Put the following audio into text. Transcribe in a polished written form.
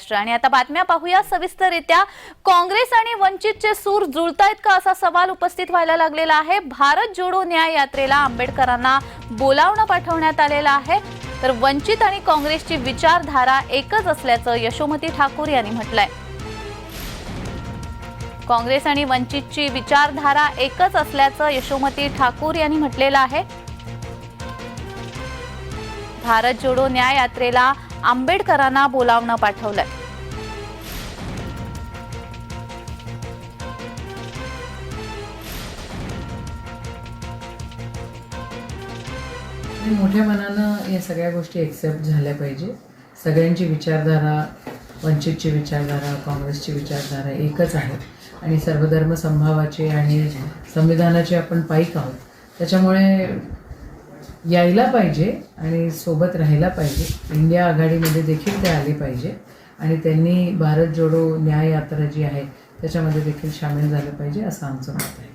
महाराष्ट्र। आणि आता बातम्या पाहूया सविस्तररित्या। काँग्रेस आणि वंचितचे सूर जुळतायत का असा सवाल उपस्थित व्हायला लागलेला आहे। भारत जोडो न्याय यात्रेला आंबेडकरांना बोलावणं पाठवण्यात आलेलं आहे, तर वंचित आणि काँग्रेसची विचारधारा एकच असल्याचं यशोमती ठाकूर यांनी म्हटलंय। काँग्रेस आणि वंचितची विचारधारा एकच असल्याचं यशोमती ठाकूर यांनी म्हटलेलं आहे। भारत जोडो न्याय यात्रेला आंबेडकरांना बोलावणं पाठवलंय। मोठ्या मनानं या सगळ्या गोष्टी एक्सेप्ट झाल्या पाहिजे। सगळ्यांची विचारधारा, वंचितची विचारधारा, काँग्रेसची विचारधारा एकच आहे आणि सर्वधर्म समभावाचे आणि संविधानाचे आपण पाईक आहोत। त्याच्यामुळे यायला पाहिजे आणि सोबत राहायला पाहिजे। इंडिया आघाडीमध्ये देखील ते आले पाहिजे आणि त्यांनी भारत जोडो न्याय यात्रा जी आहे त्याच्यामध्ये देखील सामील झालं पाहिजे असं आमचं मत आहे।